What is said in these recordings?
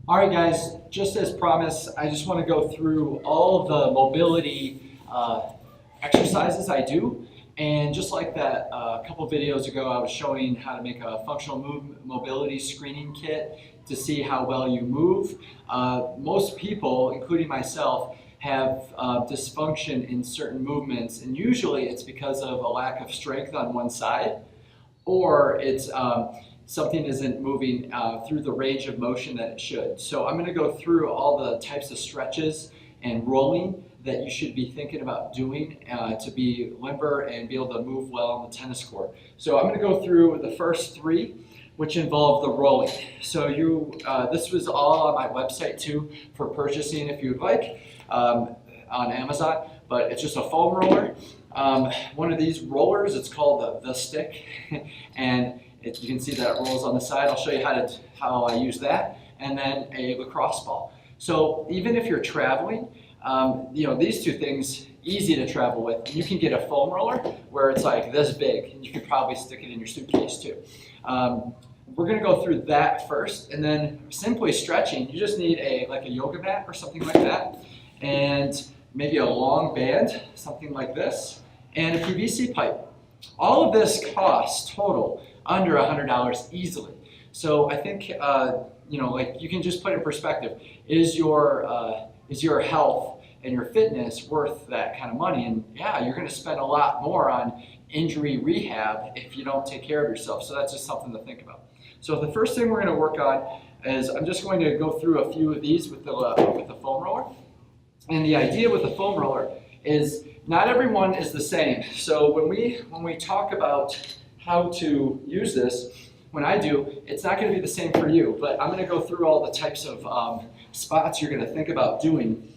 All right, guys, just as promised, I just want to go through all of the mobility exercises I do. And just like that, a couple videos ago, I was showing how to make a functional mobility screening kit to see how well you move. Most people, including myself, have dysfunction in certain movements, and usually it's because of a lack of strength on one side, or it's something isn't moving through the range of motion that it should. So I'm going to go through all the types of stretches and rolling that you should be thinking about doing to be limber and be able to move well on the tennis court. So I'm going to go through the first three, which involve the rolling. So this was all on my website too for purchasing if you'd like on Amazon, but it's just a foam roller. One of these rollers, it's called the stick, and you can see that it rolls on the side. I'll show you how I use that, and then a lacrosse ball. So even if you're traveling, these two things, easy to travel with. You can get a foam roller where it's like this big, and you could probably stick it in your suitcase too. We're going to go through that first, and then simply stretching. You just need like a yoga mat or something like that, and maybe a long band, something like this, and a PVC pipe. All of this costs total under $100 easily. So I think you can just put it in perspective. Is your health and your fitness worth that kind of money? And yeah, you're going to spend a lot more on injury rehab if you don't take care of yourself. So that's just something to think about. So the first thing we're going to work on is I'm just going to go through a few of these with the foam roller. And the idea with the foam roller is not everyone is the same. So when we talk about how to use this, when I do, it's not going to be the same for you, but I'm going to go through all the types of spots you're going to think about doing,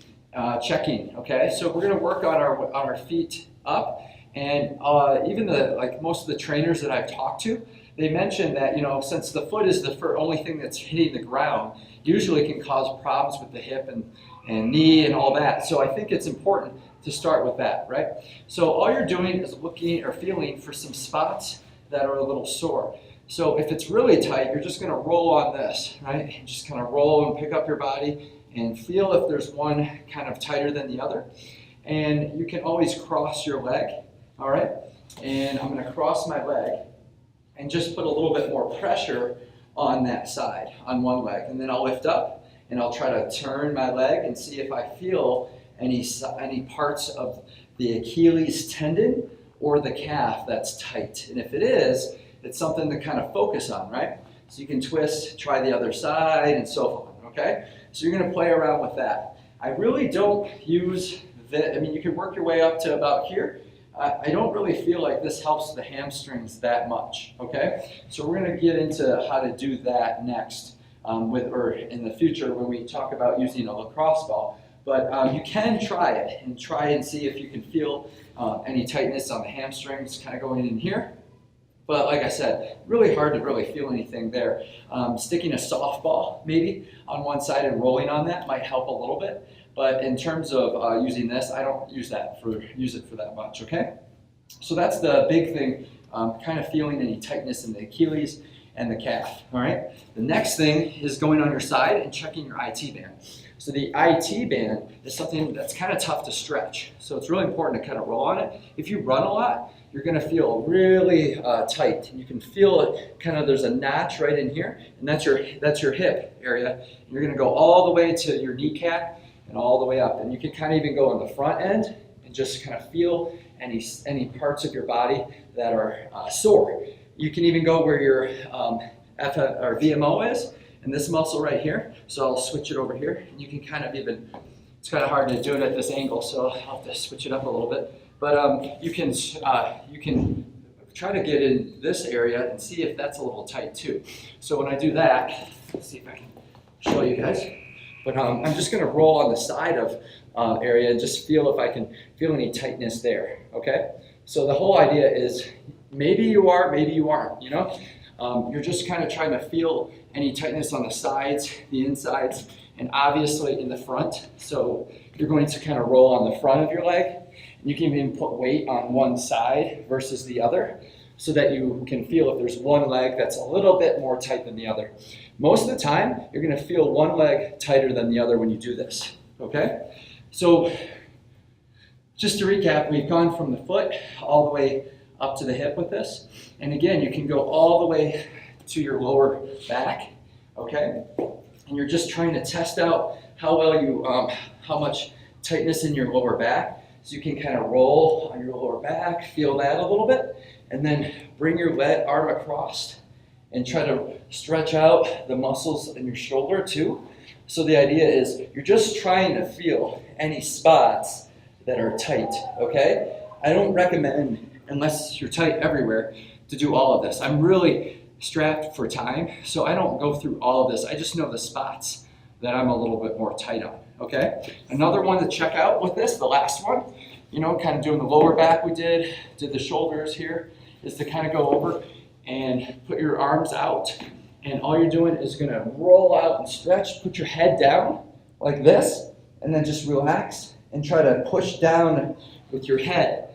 checking, okay? So we're going to work on our feet up, and even most of the trainers that I've talked to, they mentioned that, since the foot is the only thing that's hitting the ground, usually can cause problems with the hip and knee and all that. So I think it's important to start with that, right? So all you're doing is looking or feeling for some spots that are a little sore. So if it's really tight, you're just going to roll on this, right? And just kind of roll and pick up your body and feel if there's one kind of tighter than the other. And you can always cross your leg, all right? And I'm going to cross my leg and just put a little bit more pressure on that side, on one leg. And then I'll lift up and I'll try to turn my leg and see if I feel any parts of the Achilles tendon or the calf that's tight. And if it is, it's something to kind of focus on, right? So you can twist, try the other side, and so on, okay? So you're gonna play around with that. I really don't use you can work your way up to about here. I don't really feel like this helps the hamstrings that much, okay? So we're gonna get into how to do that next, or in the future when we talk about using a lacrosse ball. But you can try it and see if you can feel any tightness on the hamstrings kind of going in here. But like I said, really hard to really feel anything there. Sticking a softball maybe on one side and rolling on that might help a little bit. But in terms of using this, I don't use it for that much, okay? So that's the big thing, kind of feeling any tightness in the Achilles and the calf, all right? The next thing is going on your side and checking your IT band. So the IT band is something that's kind of tough to stretch. So it's really important to kind of roll on it. If you run a lot, you're going to feel really tight. And you can feel it kind of, there's a notch right in here, and that's your hip area. And you're going to go all the way to your kneecap and all the way up. And you can kind of even go on the front end and just kind of feel any parts of your body that are sore. You can even go where your VMO is, and this muscle right here. So I'll switch it over here, and you can kind of it's kind of hard to do it at this angle, so I'll have to switch it up a little bit. But you can try to get in this area and see if that's a little tight too. So when I do that, let's see if I can show you guys. But I'm just going to roll on the side of area and just feel if I can feel any tightness there, okay? So the whole idea is maybe you are, maybe you aren't, You're just kind of trying to feel any tightness on the sides, the insides, and obviously in the front. So you're going to kind of roll on the front of your leg. You can even put weight on one side versus the other so that you can feel if there's one leg that's a little bit more tight than the other. Most of the time, you're gonna feel one leg tighter than the other when you do this, okay? So just to recap, we've gone from the foot all the way up to the hip with this. And again, you can go all the way to your lower back, okay? And you're just trying to test out how well you, how much tightness in your lower back. So you can kind of roll on your lower back, feel that a little bit, and then bring your arm across and try to stretch out the muscles in your shoulder too. So the idea is you're just trying to feel any spots that are tight, okay? I don't recommend, unless you're tight everywhere, to do all of this. I'm really strapped for time, so I don't go through all of this. I just know the spots that I'm a little bit more tight on, okay? Another one to check out with this, the last one, you know, kind of doing the lower back we did the shoulders here, is to kind of go over and put your arms out, and all you're doing is gonna roll out and stretch, put your head down like this, and then just relax and try to push down with your head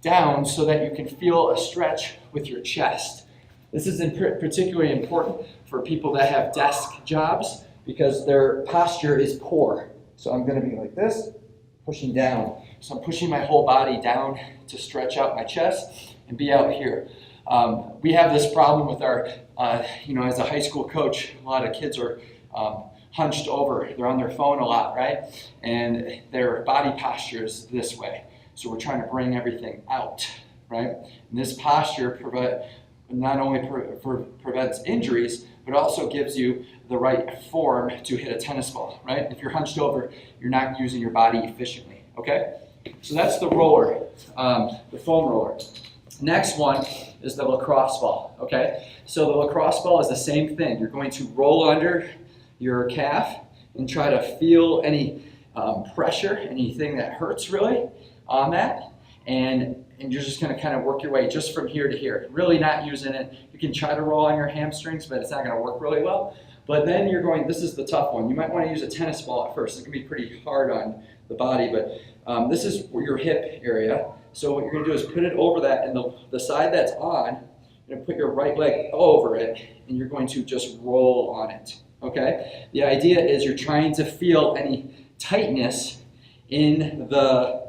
down so that you can feel a stretch with your chest. This is particularly important for people that have desk jobs because their posture is poor. So I'm gonna be like this, pushing down. So I'm pushing my whole body down to stretch out my chest and be out here. We have this problem with our, you know, as a high school coach, a lot of kids are hunched over. They're on their phone a lot, right? And their body posture is this way. So we're trying to bring everything out, right? And this posture not only prevents injuries, but also gives you the right form to hit a tennis ball, right? If you're hunched over, you're not using your body efficiently, okay? So that's the roller, the foam roller. Next one is the lacrosse ball, okay? So the lacrosse ball is the same thing. You're going to roll under your calf and try to feel any pressure, anything that hurts really on that. And you're just gonna kind of work your way just from here to here. Really not using it. You can try to roll on your hamstrings, but it's not gonna work really well. But then you're going, this is the tough one. You might wanna use a tennis ball at first. It's gonna be pretty hard on the body, but this is your hip area. So what you're gonna do is put it over that, and the side that's on, you're gonna put your right leg over it, and you're going to just roll on it, okay? The idea is you're trying to feel any tightness in the,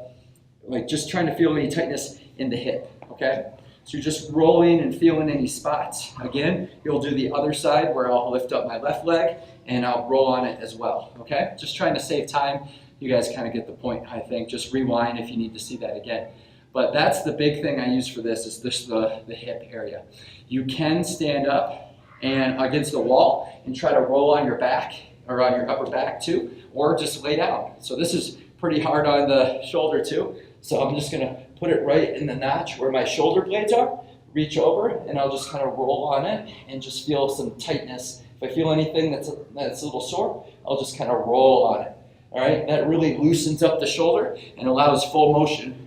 like just trying to feel any tightness in the hip, okay? So you're just rolling and feeling any spots. Again, you'll do the other side where I'll lift up my left leg and I'll roll on it as well, okay? Just trying to save time. You guys kind of get the point, I think. Just rewind if you need to see that again. But that's the big thing I use for this, is the hip area. You can stand up and against the wall and try to roll on your back or on your upper back too, or just lay down. So this is pretty hard on the shoulder too. So I'm just gonna put it right in the notch where my shoulder blades are, reach over, and I'll just kind of roll on it and just feel some tightness. If I feel anything that's a little sore, I'll just kind of roll on it. All right, that really loosens up the shoulder and allows full motion.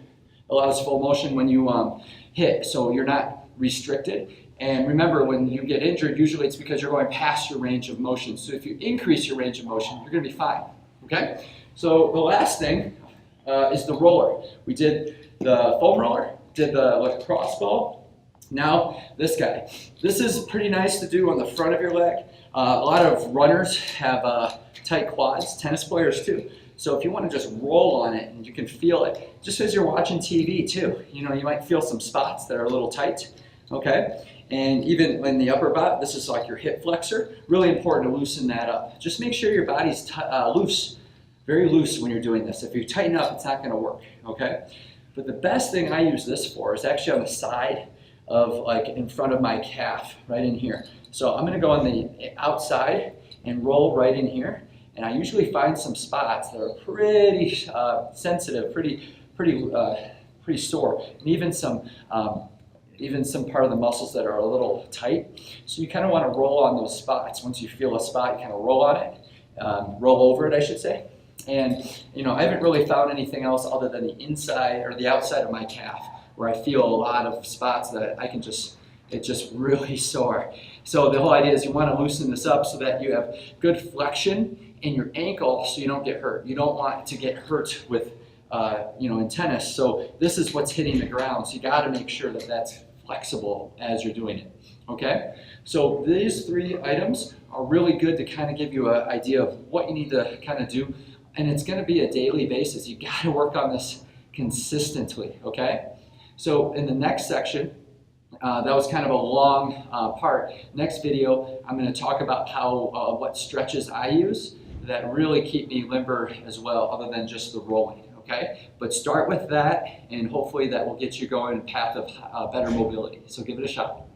When you hit, so you're not restricted. And remember, when you get injured, usually it's because you're going past your range of motion. So if you increase your range of motion, you're gonna be fine, okay? So the last thing is the roller. We did the foam roller, did the lacrosse ball. Now this guy. This is pretty nice to do on the front of your leg. A lot of runners have tight quads, tennis players too. So if you want to just roll on it and you can feel it, just as you're watching TV too, you know, you might feel some spots that are a little tight, okay? And even in the upper body, this is like your hip flexor, really important to loosen that up. Just make sure your body's loose, very loose when you're doing this. If you tighten up, it's not gonna work, okay? But the best thing I use this for is actually on the side of, like, in front of my calf, right in here. So I'm gonna go on the outside and roll right in here. And I usually find some spots that are pretty sensitive, pretty sore, and even some part of the muscles that are a little tight. So you kind of want to roll on those spots. Once you feel a spot, you kind of roll on it, roll over it, I should say. And you know, I haven't really found anything else other than the inside or the outside of my calf where I feel a lot of spots that it's just really sore. So the whole idea is you want to loosen this up so that you have good flexion in your ankle so you don't get hurt. You don't want to get hurt with, in tennis. So this is what's hitting the ground. So you got to make sure that that's flexible as you're doing it. Okay, so these 3 items are really good to kind of give you an idea of what you need to kind of do, and it's going to be a daily basis. You got to work on this consistently. Okay, so in the next section, that was kind of a long part. Next video, I'm going to talk about how what stretches I use that really keep me limber as well, other than just the rolling. Okay, but start with that, and hopefully that will get you going in a path of better mobility. So give it a shot.